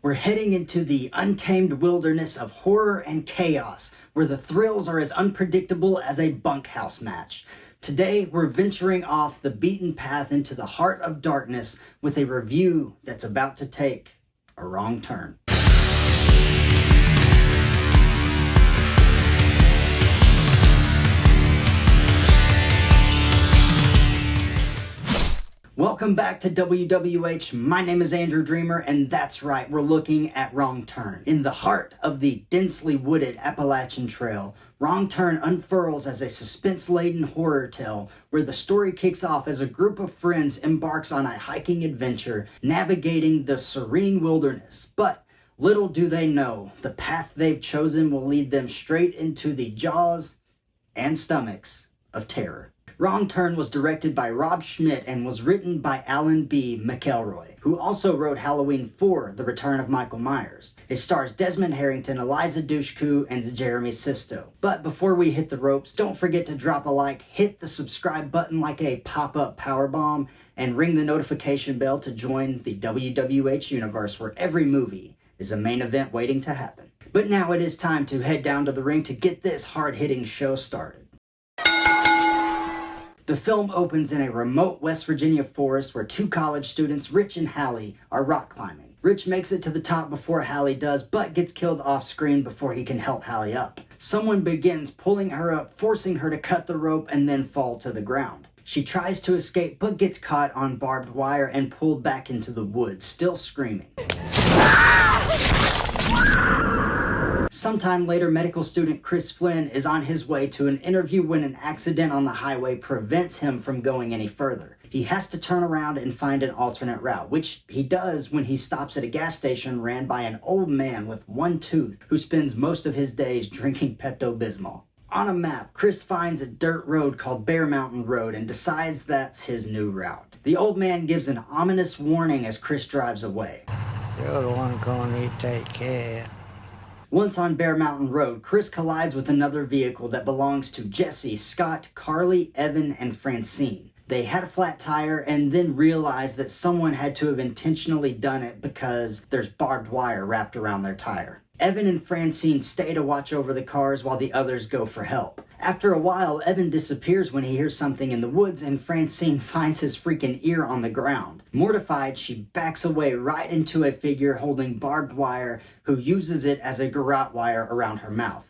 We're heading into the untamed wilderness of horror and chaos, where the thrills are as unpredictable as a bunkhouse match. Today, we're venturing off the beaten path into the heart of darkness with a review that's about to take a wrong turn. Welcome back to WWH. My name is Andrew Dreamer, and that's right, we're looking at Wrong Turn. In the heart of the densely wooded Appalachian Trail, Wrong Turn unfurls as a suspense-laden horror tale where the story kicks off as a group of friends embarks on a hiking adventure navigating the serene wilderness. But little do they know, the path they've chosen will lead them straight into the jaws and stomachs of terror. Wrong Turn was directed by Rob Schmidt and was written by Alan B. McElroy, who also wrote Halloween 4, The Return of Michael Myers. It stars Desmond Harrington, Eliza Dushku, and Jeremy Sisto. But before we hit the ropes, don't forget to drop a like, hit the subscribe button like a pop-up powerbomb, and ring the notification bell to join the WWH Universe, where every movie is a main event waiting to happen. But now it is time to head down to the ring to get this hard-hitting show started. The film opens in a remote West Virginia forest where two college students, Rich and Hallie, are rock climbing. Rich makes it to the top before Hallie does, but gets killed off screen before he can help Hallie up. Someone begins pulling her up, forcing her to cut the rope and then fall to the ground. She tries to escape, but gets caught on barbed wire and pulled back into the woods, still screaming. Sometime later, medical student Chris Flynn is on his way to an interview when an accident on the highway prevents him from going any further. He has to turn around and find an alternate route, which he does when he stops at a gas station ran by an old man with one tooth who spends most of his days drinking Pepto-Bismol. On a map, Chris finds a dirt road called Bear Mountain Road and decides that's his new route. The old man gives an ominous warning as Chris drives away. You're the one gonna need to take care. Once on Bear Mountain Road, Chris collides with another vehicle that belongs to Jesse, Scott, Carly, Evan, and Francine. They had a flat tire and then realized that someone had to have intentionally done it because there's barbed wire wrapped around their tire. Evan and Francine stay to watch over the cars while the others go for help. After a while, Evan disappears when he hears something in the woods and Francine finds his freaking ear on the ground. Mortified, she backs away right into a figure holding barbed wire who uses it as a garrote wire around her mouth.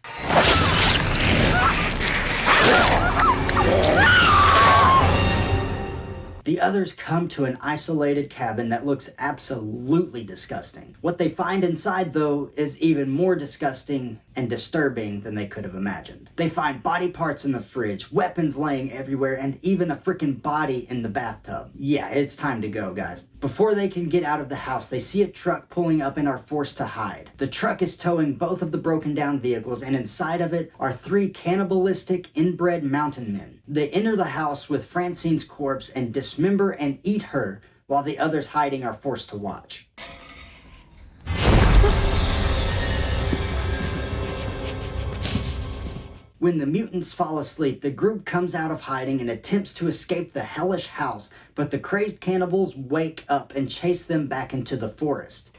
The others come to an isolated cabin that looks absolutely disgusting. What they find inside, though, is even more disgusting and disturbing than they could have imagined. They find body parts in the fridge, weapons laying everywhere, and even a freaking body in the bathtub. Yeah, it's time to go, guys. Before they can get out of the house, they see a truck pulling up and are forced to hide. The truck is towing both of the broken down vehicles, and inside of it are three cannibalistic inbred mountain men. They enter the house with Francine's corpse and dismember and eat her, while the others hiding are forced to watch. When the mutants fall asleep, the group comes out of hiding and attempts to escape the hellish house, but the crazed cannibals wake up and chase them back into the forest.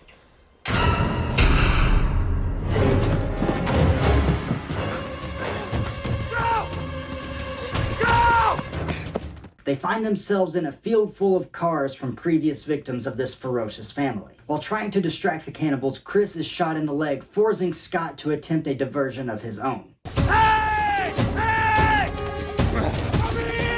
They find themselves in a field full of cars from previous victims of this ferocious family. While trying to distract the cannibals, Chris is shot in the leg, forcing Scott to attempt a diversion of his own. Hey! Hey! Come here!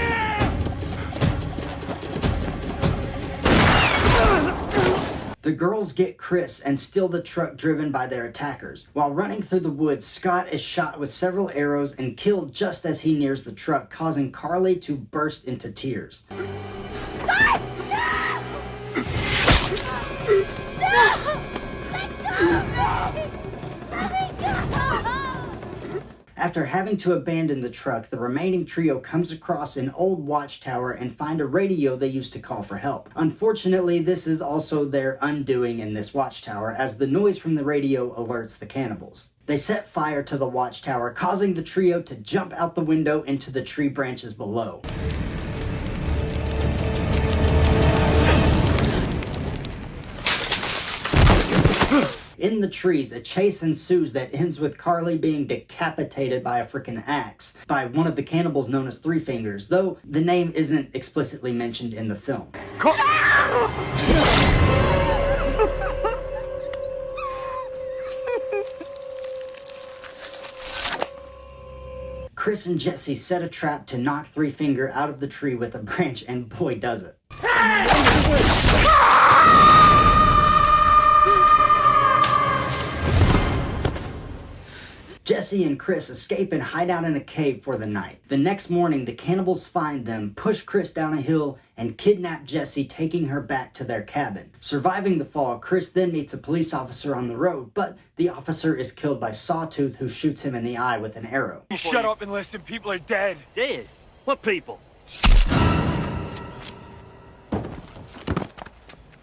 The girls get Chris and steal the truck driven by their attackers. While running through the woods, Scott is shot with several arrows and killed just as he nears the truck, causing Carly to burst into tears. Scott! No! No! Let go! Let me go! After having to abandon the truck, the remaining trio comes across an old watchtower and find a radio they used to call for help. Unfortunately, this is also their undoing in this watchtower, as the noise from the radio alerts the cannibals. They set fire to the watchtower, causing the trio to jump out the window into the tree branches below. In the trees, a chase ensues that ends with Carly being decapitated by a freaking axe by one of the cannibals known as Three Fingers, though the name isn't explicitly mentioned in the film. Chris and Jesse set a trap to knock Three Finger out of the tree with a branch, and boy does it. Jesse and Chris escape and hide out in a cave for the night. The next morning, the cannibals find them, push Chris down a hill, and kidnap Jesse, taking her back to their cabin. Surviving the fall, Chris then meets a police officer on the road, but the officer is killed by Sawtooth, who shoots him in the eye with an arrow. You shut up and listen, people are dead. Dead? What people?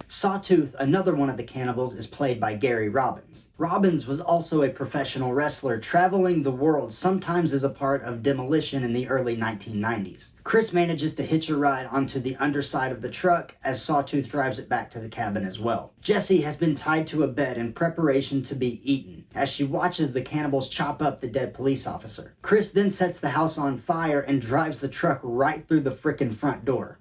Sawtooth, another one of the cannibals, is played by Gary Robbins. Robbins was also a professional wrestler, traveling the world, sometimes as a part of Demolition in the early 1990s. Chris manages to hitch a ride onto the underside of the truck as Sawtooth drives it back to the cabin as well. Jessie has been tied to a bed in preparation to be eaten, as she watches the cannibals chop up the dead police officer. Chris then sets the house on fire and drives the truck right through the frickin' front door.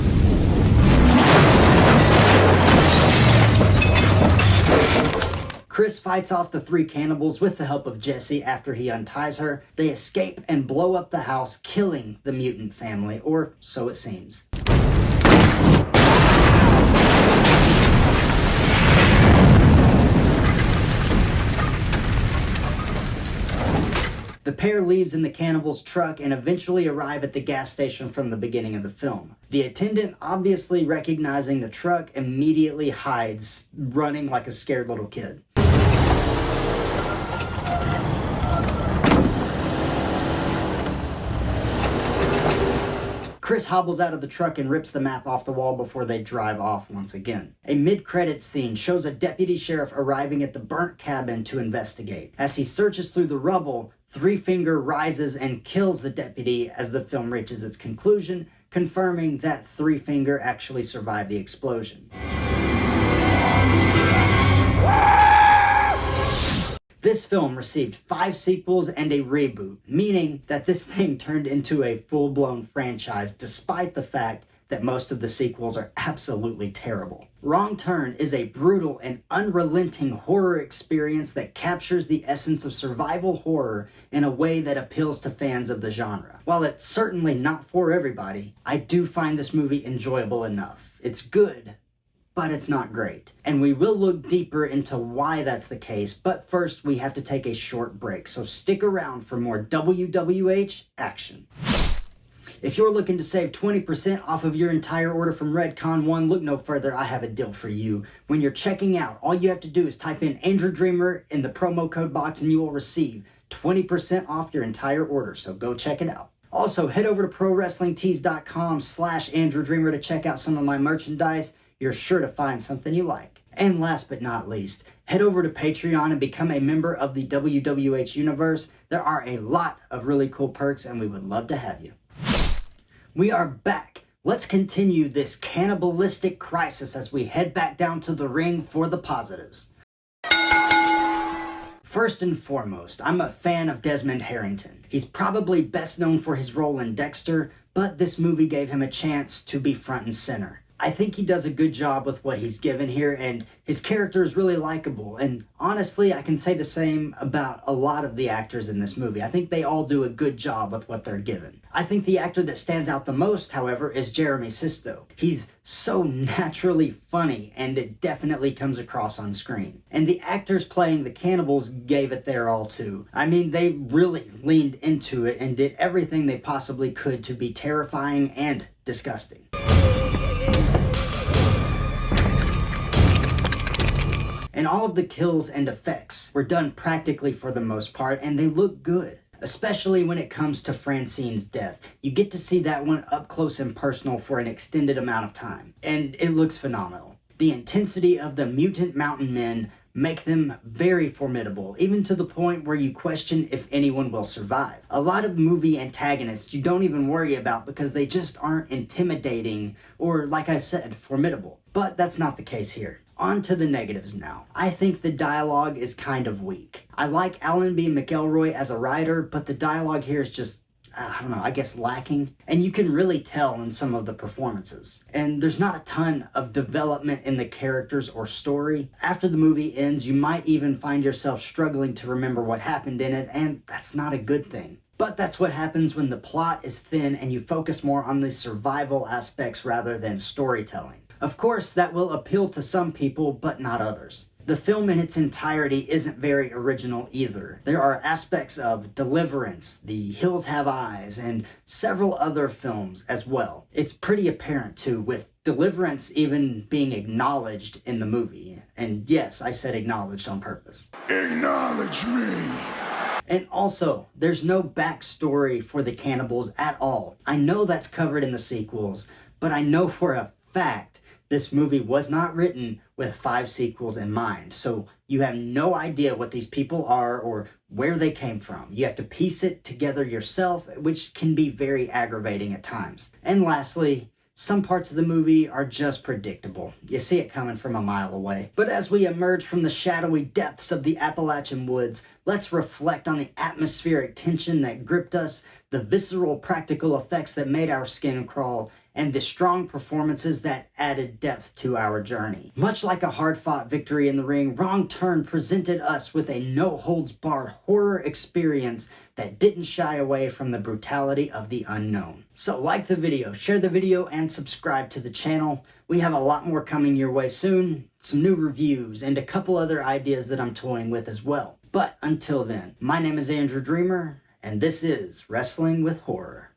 Chris fights off the three cannibals with the help of Jesse after he unties her. They escape and blow up the house, killing the mutant family, or so it seems. The pair leaves in the cannibals' truck and eventually arrive at the gas station from the beginning of the film. The attendant, obviously recognizing the truck, immediately hides, running like a scared little kid. Chris hobbles out of the truck and rips the map off the wall before they drive off once again. A mid-credits scene shows a deputy sheriff arriving at the burnt cabin to investigate. As he searches through the rubble, Three Finger rises and kills the deputy as the film reaches its conclusion, confirming that Three Finger actually survived the explosion. This film received 5 sequels and a reboot, meaning that this thing turned into a full-blown franchise despite the fact that most of the sequels are absolutely terrible. Wrong Turn is a brutal and unrelenting horror experience that captures the essence of survival horror in a way that appeals to fans of the genre. While it's certainly not for everybody, I do find this movie enjoyable enough. It's good, but it's not great. And we will look deeper into why that's the case, but first we have to take a short break, so stick around for more WWH action. If you're looking to save 20% off of your entire order from Redcon One, look no further, I have a deal for you. When you're checking out, all you have to do is type in Andrew Dreamer in the promo code box and you will receive 20% off your entire order, so go check it out. Also, head over to ProWrestlingTees.com/Andrew Dreamer to check out some of my merchandise. You're sure to find something you like. And last but not least, head over to Patreon and become a member of the WWH Universe. There are a lot of really cool perks and we would love to have you. We are back. Let's continue this cannibalistic crisis as we head back down to the ring for the positives. First and foremost, I'm a fan of Desmond Harrington. He's probably best known for his role in Dexter, but this movie gave him a chance to be front and center. I think he does a good job with what he's given here, and his character is really likable. And honestly, I can say the same about a lot of the actors in this movie. I think they all do a good job with what they're given. I think the actor that stands out the most, however, is Jeremy Sisto. He's so naturally funny, and it definitely comes across on screen. And the actors playing the cannibals gave it their all too. I mean, they really leaned into it and did everything they possibly could to be terrifying and disgusting. And all of the kills and effects were done practically for the most part, and they look good. Especially when it comes to Francine's death. You get to see that one up close and personal for an extended amount of time, and it looks phenomenal. The intensity of the mutant mountain men make them very formidable, even to the point where you question if anyone will survive. A lot of movie antagonists you don't even worry about because they just aren't intimidating or, like I said, formidable. But that's not the case here. on to the negatives now. I think the dialogue is kind of weak. I like Alan B. McElroy as a writer, but the dialogue here is just, I don't know, I guess lacking. And you can really tell in some of the performances. And there's not a ton of development in the characters or story. After the movie ends, you might even find yourself struggling to remember what happened in it, and that's not a good thing. But that's what happens when the plot is thin and you focus more on the survival aspects rather than storytelling. Of course, that will appeal to some people, but not others. The film in its entirety isn't very original either. There are aspects of Deliverance, The Hills Have Eyes, and several other films as well. It's pretty apparent too, with Deliverance even being acknowledged in the movie. And yes, I said acknowledged on purpose. Acknowledge me. And also, there's no backstory for the cannibals at all. I know that's covered in the sequels, but I know for a fact this movie was not written with 5 sequels in mind. So you have no idea what these people are or where they came from. You have to piece it together yourself, which can be very aggravating at times. And lastly, some parts of the movie are just predictable. You see it coming from a mile away. But as we emerge from the shadowy depths of the Appalachian woods, let's reflect on the atmospheric tension that gripped us, the visceral practical effects that made our skin crawl, and the strong performances that added depth to our journey. Much like a hard-fought victory in the ring, Wrong Turn presented us with a no-holds-barred horror experience that didn't shy away from the brutality of the unknown. So like the video, share the video, and subscribe to the channel. We have a lot more coming your way soon, some new reviews, and a couple other ideas that I'm toying with as well. But until then, my name is Andrew Dreamer, and this is Wrestling with Horror.